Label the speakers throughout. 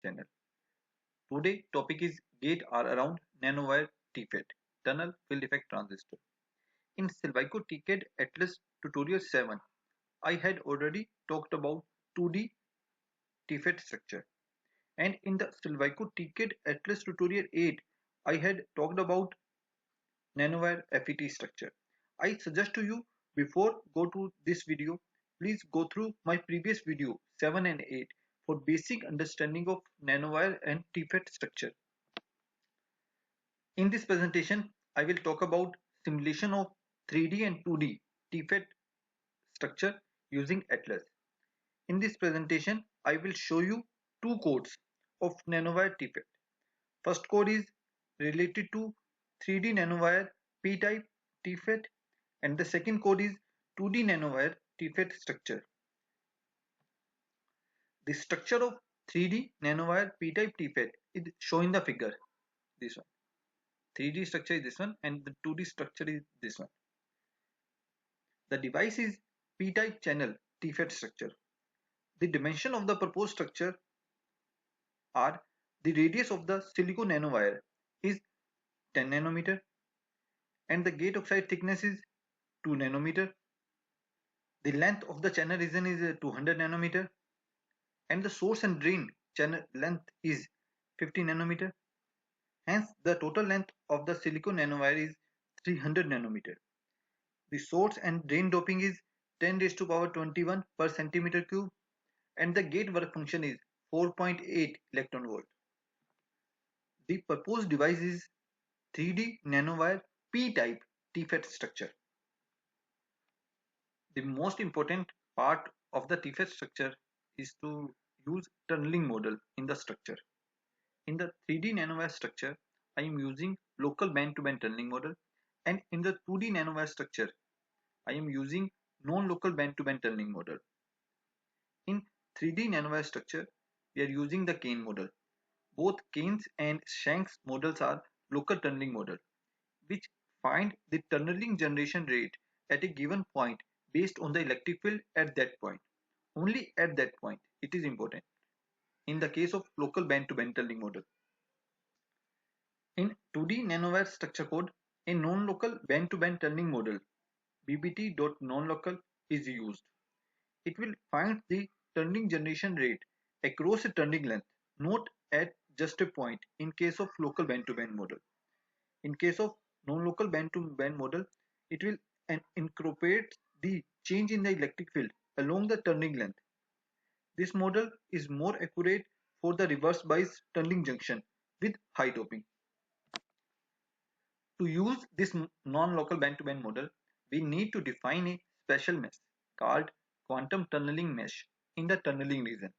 Speaker 1: channel. Today topic is gate are around nanowire TFET, tunnel field effect transistor. In Silvaco TCAD Atlas tutorial 7, I had already talked about 2D TFET structure, and in the Silvaco TCAD Atlas tutorial 8, I had talked about nanowire FET structure. I suggest to you, before go to this video, please go through my previous video 7 and 8 for basic understanding of nanowire and TFET structure. In this presentation, I will talk about simulation of 3D and 2D TFET structure using Atlas. In this presentation, I will show you two codes of nanowire TFET. First code is related to 3D nanowire p-type TFET, and the second code is 2D nanowire TFET structure. The structure of 3D nanowire p-type TFET is shown in the figure. This one. 3D structure is this one and the 2D structure is this one. The device is p-type channel TFET structure. The dimension of the proposed structure are the radius of the silicon nanowire is 10 nanometer and the gate oxide thickness is 2 nanometer. The length of the channel region is 200 nanometer and the source and drain channel length is 50 nanometer. Hence, the total length of the silicon nanowire is 300 nanometer. The source and drain doping is 10 raised to power 21 per centimeter cube and the gate work function is 4.8 electron volt. The proposed device is 3D nanowire p-type TFET structure. The most important part of the TFET structure is to use tunneling model in the structure. In the 3D nanowire structure, I am using local band-to-band tunneling model, and in the 2D nanowire structure, I am using non-local band-to-band tunneling model. In 3D nanowire structure, we are using the Kane model. Both Kane's and Shanks models are local tunneling model, which find the tunneling generation rate at a given point based on the electric field at that point. Only at that point it is important. In the case of local band-to-band tunneling model. In 2D nanowire structure code, a non-local band-to-band tunneling model BBT.nonlocal is used. It will find the tunneling generation rate across a tunneling length, not at just a point in case of local band-to-band model. In case of non-local band-to-band model, it will incorporate the change in the electric field along the tunneling length. This model is more accurate for the reverse bias tunneling junction with high doping. To use this non-local band-to-band model, we need to define a special mesh called quantum tunneling mesh in the tunneling region.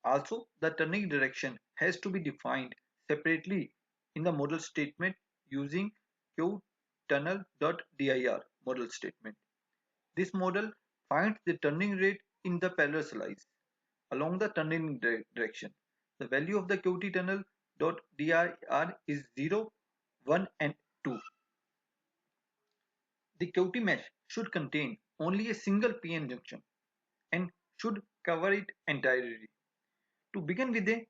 Speaker 1: Also, the tunneling direction has to be defined separately in the model statement using qtunnel.dir model statement. This model finds the tunneling rate in the parallel slice along the tunneling direction. The value of the qtunnel.dir is 0, 1 and 2. The QT mesh should contain only a single PN junction and should cover it entirely. To begin with, a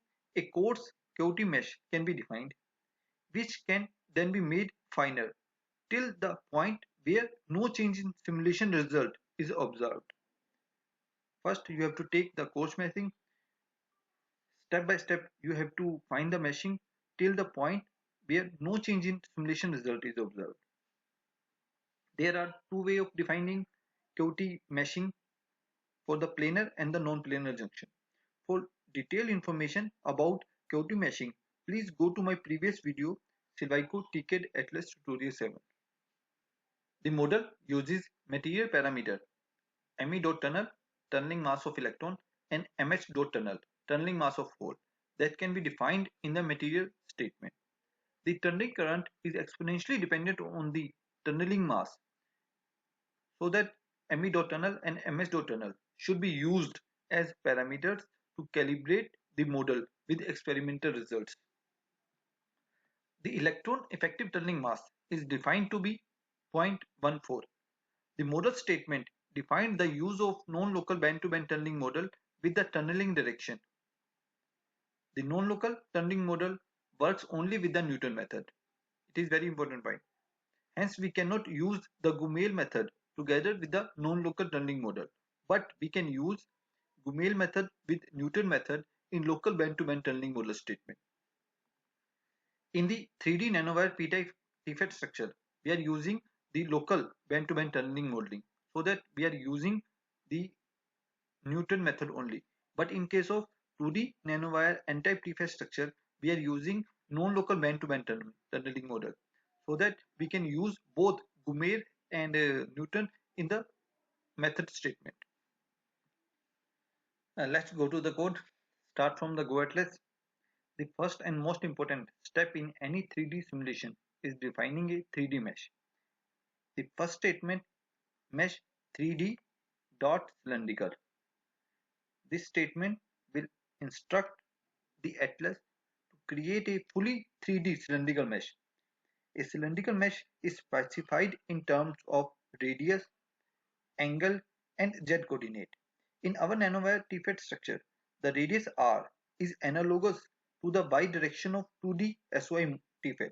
Speaker 1: coarse QT mesh can be defined, which can then be made finer till the point where no change in simulation result is observed. First, you have to take the coarse meshing. Step by step, you have to find the meshing till the point where no change in simulation result is observed. There are two ways of defining QT meshing for the planar and the non-planar junction. For detailed information about QT meshing, please go to my previous video Silvaco TCAD Atlas tutorial 7. The model uses material parameter ME.tunnel, tunneling mass of electron, and MH.tunnel, tunneling mass of hole that can be defined in the material statement. The tunneling current is exponentially dependent on the tunneling mass, so that ME.tunnel and MS.tunnel should be used as parameters to calibrate the model with experimental results. The electron effective tunneling mass is defined to be 0.14. The model statement defined the use of non-local band-to-band tunneling model with the tunneling direction. The non-local tunneling model works only with the Newton method. It is very important point. Hence, we cannot use the Gumel method together with the non-local tunneling model, but we can use Gumel method with Newton method in local band-to-band tunneling model statement. In the 3D nanowire p-type TFET structure, we are using the local band-to-band tunneling modeling, so that we are using the Newton method only. But in case of 2D nanowire n-type TFET structure, we are using non-local band-to-band tunneling model, so that we can use both Gumer and Newton in the method statement. Let's go to the code. Start from the Go Atlas. The first and most important step in any 3D simulation is defining a 3D mesh. The first statement, mesh 3D dot cylindrical. This statement will instruct the atlas to create a fully 3D cylindrical mesh. A cylindrical mesh is specified in terms of radius, angle, and z coordinate. In our nanowire TFET structure, the radius r is analogous to the y direction of 2D SOI TFET.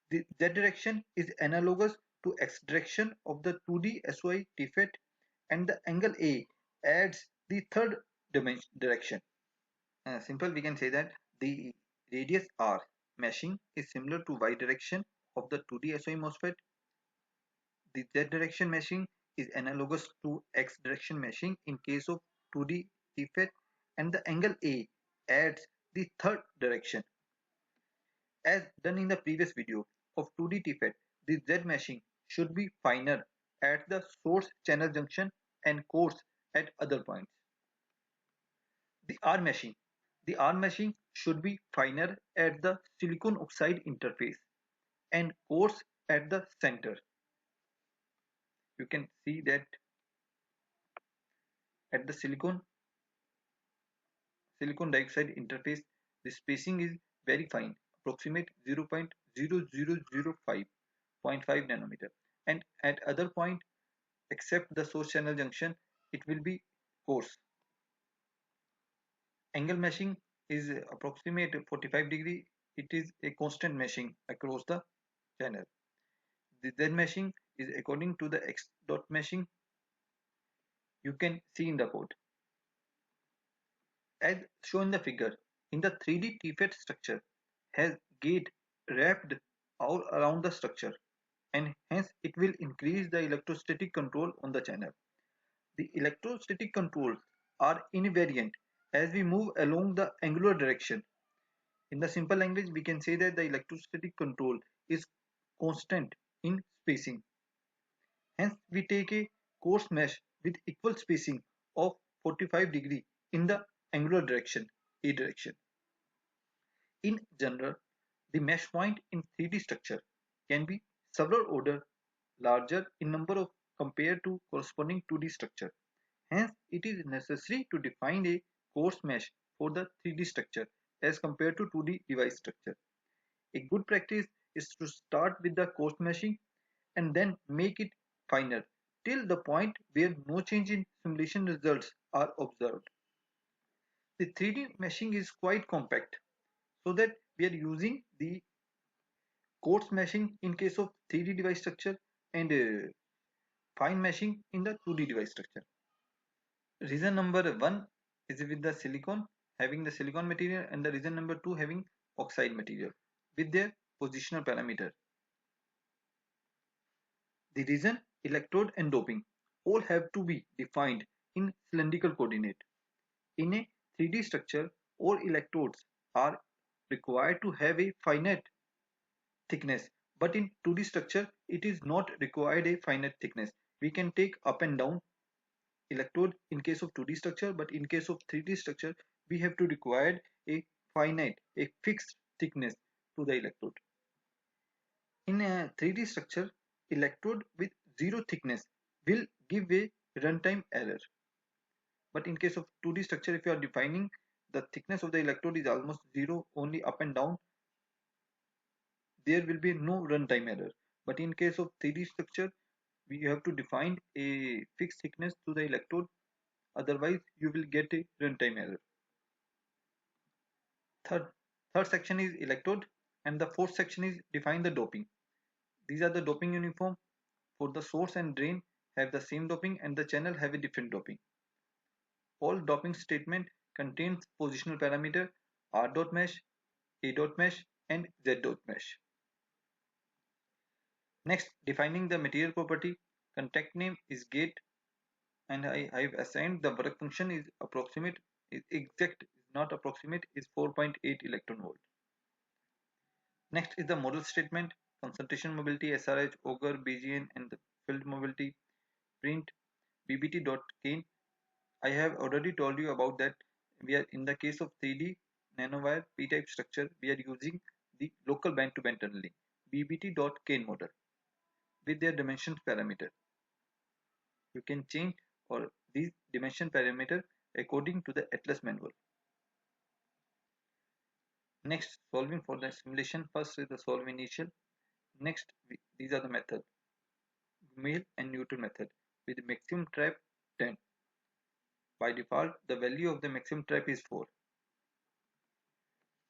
Speaker 1: The z direction is analogous to x direction of the 2D SOI TFET, and the angle A adds the third direction. Simple, we can say that the radius r meshing is similar to y direction of the 2D SOI MOSFET. The z direction meshing is analogous to x direction meshing in case of 2D TFET, and the angle A adds the third direction. As done in the previous video of 2D TFET, the Z meshing should be finer at the source channel junction and coarse at other points. The R meshing. The R meshing should be finer at the silicon oxide interface and coarse at the center. You can see that at the silicon dioxide interface, the spacing is very fine, approximate 0.0005 nanometer, and at other point except the source channel junction it will be coarse. Angle meshing is approximate 45 degree. It is a constant meshing across the channel. The Z meshing is according to the X dot meshing. You can see in the code. As shown in the figure, in the 3D TFET structure has gate wrapped all around the structure, and hence it will increase the electrostatic control on the channel. The electrostatic controls are invariant as we move along the angular direction. In the simple language, we can say that the electrostatic control is constant in spacing. Hence, we take a coarse mesh with equal spacing of 45 degree in the angular direction, A direction. In general, the mesh point in 3D structure can be several order larger in number of compared to corresponding 2D structure. Hence, it is necessary to define a coarse mesh for the 3D structure as compared to 2D device structure. A good practice is to start with the coarse meshing and then make it finer till the point where no change in simulation results are observed. The 3D meshing is quite compact, so that we are using the coarse meshing in case of 3D device structure and fine meshing in the 2D device structure. Reason number 1 is with the silicon, having the silicon material, and the reason number 2 having oxide material with their positional parameter. The reason, electrode and doping all have to be defined in cylindrical coordinate. In a 3D structure, all electrodes are required to have a finite thickness, but in 2D structure it is not required a finite thickness. We can take up and down electrode in case of 2D structure, but in case of 3D structure we have to require a finite, a fixed thickness to the electrode. In a 3D structure, electrode with zero thickness will give a runtime error, but in case of 2D structure, if you are defining the thickness of the electrode is almost zero, only up and down, there will be no runtime error. But in case of 3D structure, we have to define a fixed thickness to the electrode, otherwise you will get a runtime error. Third, third section is electrode, and the fourth section is define the doping. These are the doping uniform. For the source and drain have the same doping and the channel have a different doping. All doping statement contains positional parameter R dot mesh, A dot mesh and Z dot mesh. Next, defining the material property. Contact name is gate and I have assigned the work function is approximate, is exact, is not approximate, is 4.8 electron volt. Next is the model statement. Concentration mobility, SRH, Auger, BGN and the field mobility. Print BBT dot gain. I have already told you about that. We are in the case of 3D nanowire p-type structure, we are using the local band-to-band tunneling BBT.Kane model with their dimension parameter. You can change or these dimension parameter according to the Atlas manual. Next, solving for the simulation. First is the solve initial. Next, these are the method. Male and Newton method with maximum trap 10. By default, the value of the maximum trap is 4.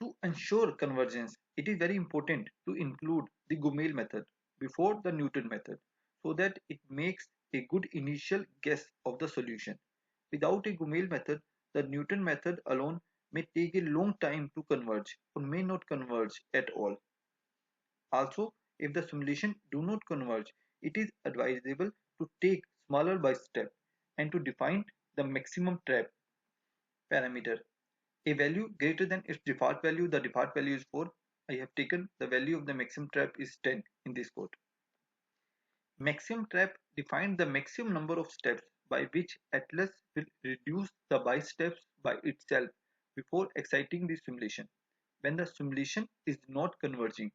Speaker 1: To ensure convergence, it is very important to include the Gumel method before the Newton method so that it makes a good initial guess of the solution. Without a Gumel method, the Newton method alone may take a long time to converge or may not converge at all. Also, if the simulation do not converge, it is advisable to take smaller by step and to define the maximum trap parameter. A value greater than its default value, the default value is 4. I have taken the value of the maximum trap is 10 in this code. Maximum trap defines the maximum number of steps by which Atlas will reduce the by steps by itself before exciting the simulation when the simulation is not converging.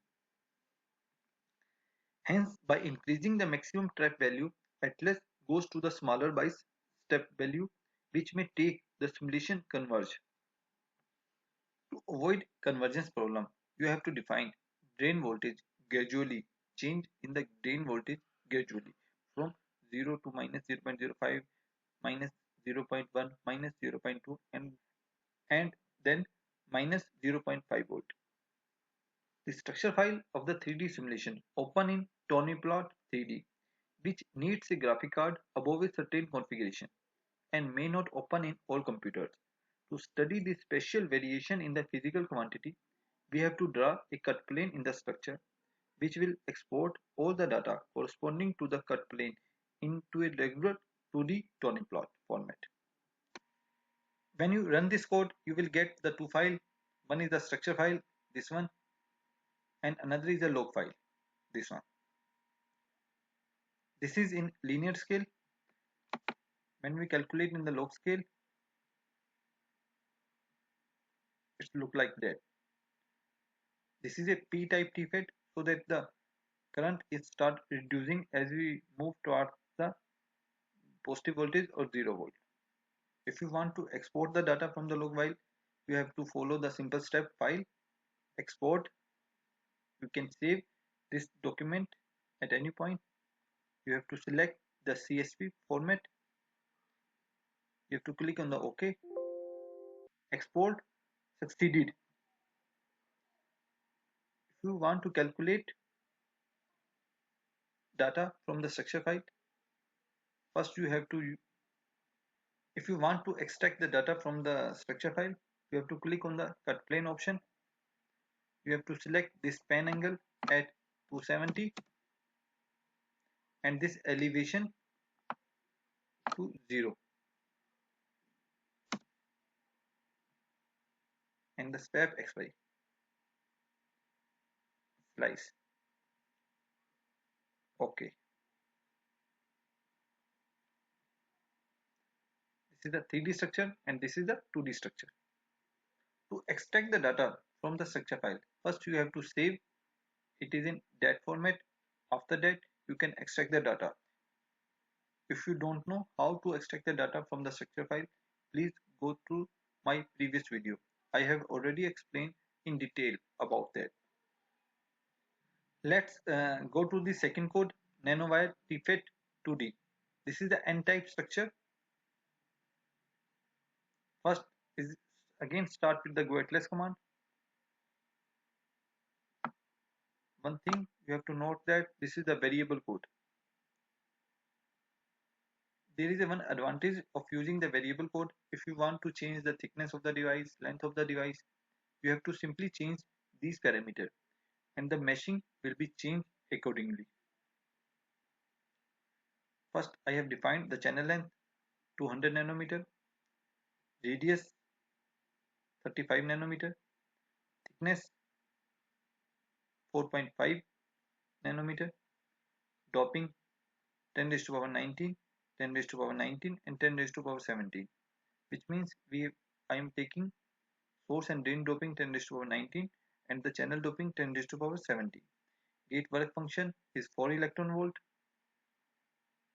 Speaker 1: Hence, by increasing the maximum trap value, Atlas goes to the smaller by step value which may take the simulation converge. To avoid convergence problem, you have to define drain voltage gradually, change in the drain voltage gradually from 0 to minus 0.05, minus 0.1, minus 0.2 and then minus 0.5 volt. The structure file of the 3D simulation open in Tonyplot 3D, which needs a graphic card above a certain configuration and may not open in all computers. To study the spatial variation in the physical quantity, we have to draw a cut plane in the structure, which will export all the data corresponding to the cut plane into a regular 2D Tonyplot format. When you run this code, you will get the two files. One is the structure file, this one, and another is a log file, this one. This is in linear scale. When we calculate in the log scale, it look like that. This is a p-type TFET so that the current is start reducing as we move towards the positive voltage or 0 volt. If you want to export the data from the log file, you have to follow the simple step file, export. You can save this document at any point. You have to select the CSV format. You have to click on the OK. Export succeeded. If you want to calculate data from the structure file, first you have to, if you want to extract the data from the structure file, you have to click on the cut plane option. You have to select this pan angle at 270 and this elevation to 0 and the swap XY slice. OK. This is the 3D structure and this is the 2D structure. To extract the data from the structure file, first you have to save it is in DAT format. After that, you can extract the data. If you don't know how to extract the data from the structure file, please go through my previous video. I have already explained in detail about that. Let's go to the second code, Nanowire TFET 2D. This is the N-type structure. First is again start with the go atlas command. one thing you have to note that this is the variable code. There is a one advantage of using the variable code. If you want to change the thickness of the device, length of the device, you have to simply change these parameters and the meshing will be changed accordingly. First, I have defined the channel length 200 nanometer, radius 35 nanometer, thickness 4.5 nanometer, doping 10 raised to power 19, 10 raised to power 19 and 10 raised to power 17, which means I am taking source and drain doping 10 raised to power 19 and the channel doping 10 raised to power 17. Gate work function is 4 electron volt.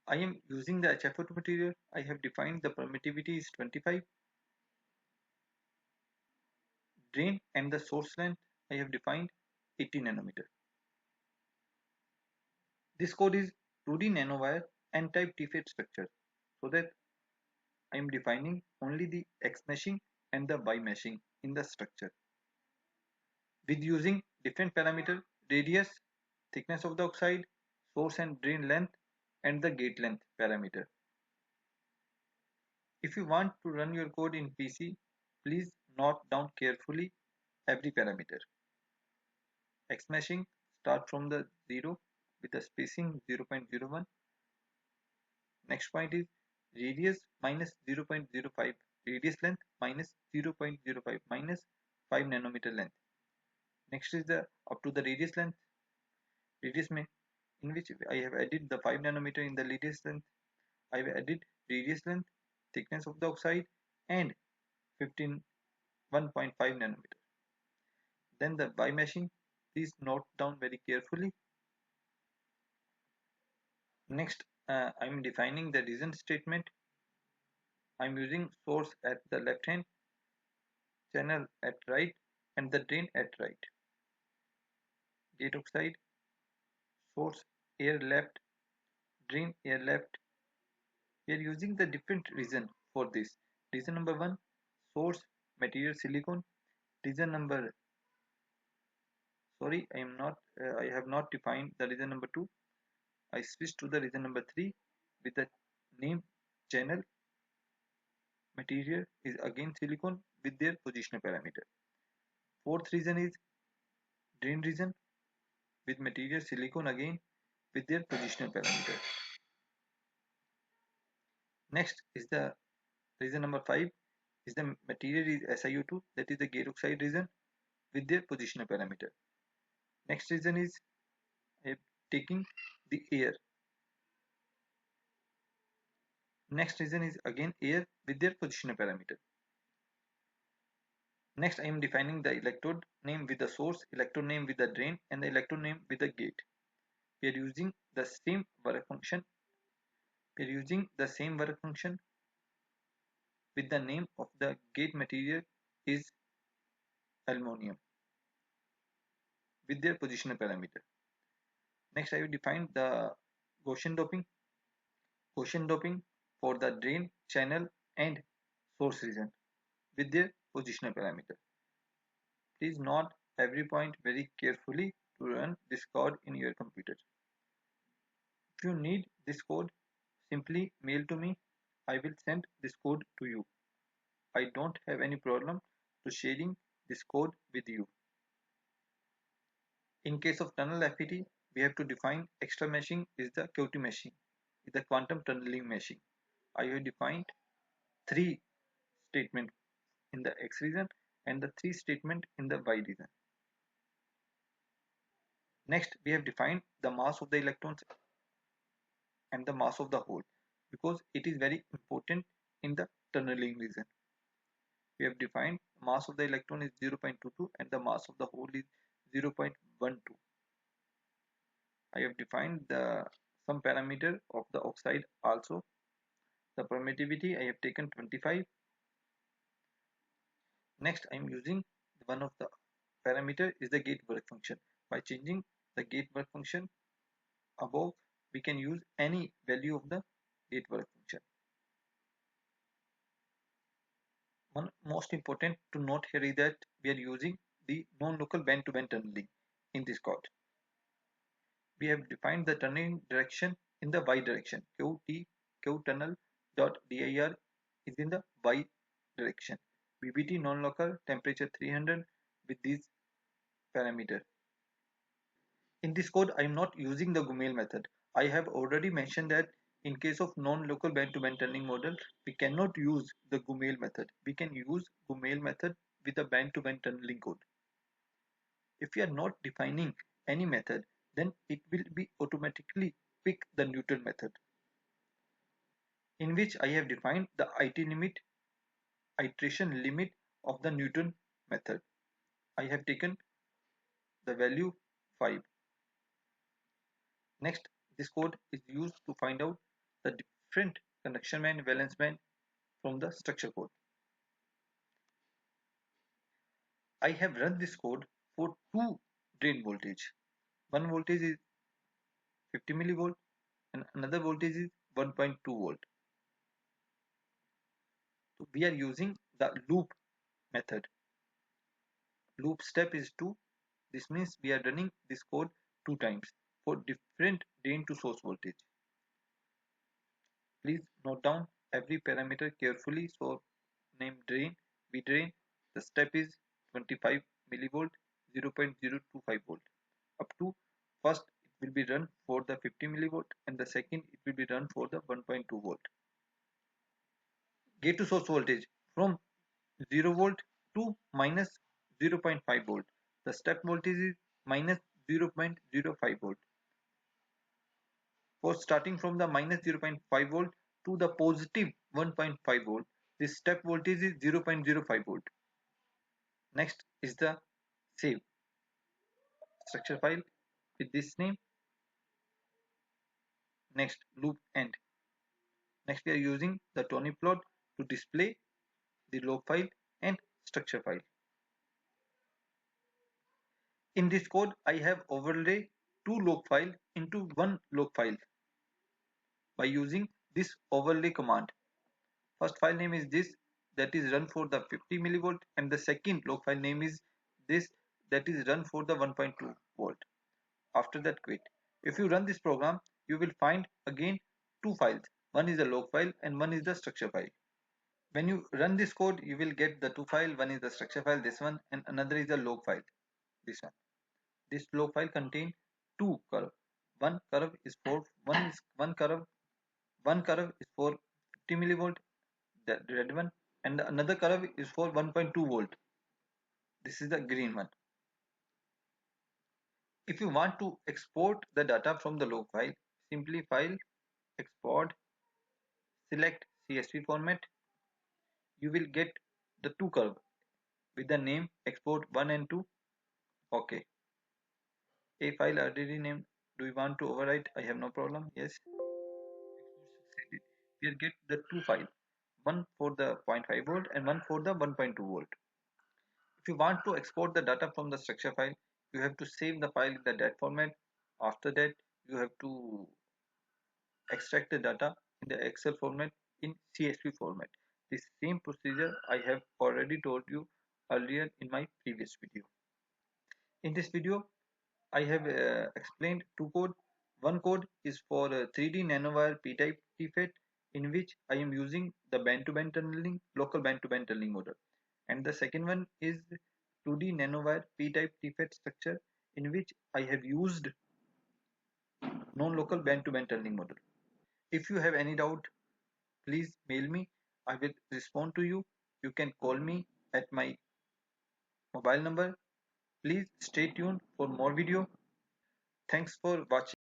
Speaker 1: I am using the HFO2 material. I have defined the permittivity is 25. Drain and the source length I have defined 80 nanometer. This code is 2D nanowire N-type TFET structure, so that I am defining only the X meshing and the Y meshing in the structure with using different parameter: radius, thickness of the oxide, source and drain length and the gate length parameter. If you want to run your code in PC, please note down carefully every parameter. X meshing start from the 0 with the spacing 0.01. Next point is radius minus 0.05, radius length minus 0.05 minus 5 nanometer length. Next is the up to the radius length, radius may in which I have added the 5 nanometer in the radius length. I have added radius length, thickness of the oxide and 1.5 nanometer. Then the Y meshing, please note down very carefully. Next, I am defining the region statement. I am using source at the left hand, channel at right and the drain at right. Gate oxide, source air left, drain air left. We are using the different region for this. Region number 1, source material silicon. Region number, sorry, I have not defined the region number 2. I switched to the region number 3 with the name channel. Material is again silicon with their positional parameter. Fourth region is drain region with material silicon again with their positional parameter. Next is the region number 5 is the material is SiO2, that is the gate oxide region with their positional parameter. Next region is taking the air. Next region is again air with their positional parameter. Next I am defining the electrode name with the source, electrode name with the drain and the electrode name with the gate. We are using the same work function. We are using the same work function with the name of the gate material is aluminum with their positional parameter. Next I will define the Gaussian doping. Gaussian doping for the drain, channel and source region with their positional parameter. Please note every point very carefully to run this code in your computer. If you need this code, simply mail to me. I will send this code to you. I don't have any problem to sharing this code with you. In case of tunnel FET, we have to define extra meshing is the QT meshing, is the quantum tunneling meshing. I have defined 3 statements in the X region and the 3 statements in the Y region. Next, we have defined the mass of the electrons and the mass of the hole because it is very important in the tunneling region. We have defined mass of the electron is 0.22 and the mass of the hole is 0.12. I have defined some parameter of the oxide also. The permittivity I have taken 25. Next I am using one of the parameter is the gate work function. By changing the gate work function above, we can use any value of the gate work function. One most important to note here is that we are using the non-local band-to-band tunneling in this code. we have defined the turning direction in the y direction. Q tunnel dot dir is in the y direction. BBT non-local temperature 300 with these parameter. In this code, I am not using the Gumel method. I have already mentioned that in case of non-local band-to-band turning model, we cannot use the Gumel method. We can use Gumel method with a band-to-band tunneling code. If we are not defining any method, then it will be automatically pick the Newton method, in which I have defined the iteration limit of the Newton method. I have taken the value 5. Next, this code is used to find out the different conduction band, valence band from the structure code. I have run this code for two drain voltage. One voltage is 50 millivolt and another voltage is 1.2 volt. So we are using the loop method. Loop step is 2. This means we are running this code 2 times for different drain to source voltage. Please note down every parameter carefully. So name drain, V drain, the step is 25 millivolt, 0.025 volt. Up to first it will be run for the 50 millivolt and the second it will be run for the 1.2 volt. Gate to source voltage from 0 volt to minus 0.5 volt. The step voltage is minus 0.05 volt. For starting from the minus 0.5 volt to the positive 1.5 volt, this step voltage is 0.05 volt. Next is the save structure file with this name. Next, loop end. Next, we are using the Tony plot to display the log file and structure file. In this code, I have overlay two log file into one log file by using this overlay command. First file name is this, that is run for the 50 millivolt, and the second log file name is this, that is run for the 1.2 volt. After that, quit. If you run this program, you will find again two files. One is the log file and one is the structure file. When you run this code, you will get the two files. One is the structure file, this one, and another is the log file, this one. This log file contains two curves. One curve is for one curve is for 50 millivolt, the red one, and another curve is for 1.2 volt. This is the green one. If you want to export the data from the log file, simply file, export, select CSV format. You will get the two curve with the name export 1 and 2. Okay. A file already named. Do you want to overwrite? I have no problem. Yes. Succeeded. We'll get the two files, one for the 0.5 volt and one for the 1.2 volt. If you want to export the data from the structure file, you have to save the file in the DAT format. After that, you have to extract the data in the Excel format in CSV format. This same procedure I have already told you earlier in my previous video. In this video, I have explained two code. One code is for 3D Nanowire P-type TFET, in which I am using the band-to-band tunneling, local band-to-band tunneling model. And the second one is 2D Nanowire P-type TFET structure, in which I have used non-local band-to-band tunneling model. If you have any doubt, please mail me. I will respond to you. You can call me at my mobile number. Please stay tuned for more video. Thanks for watching.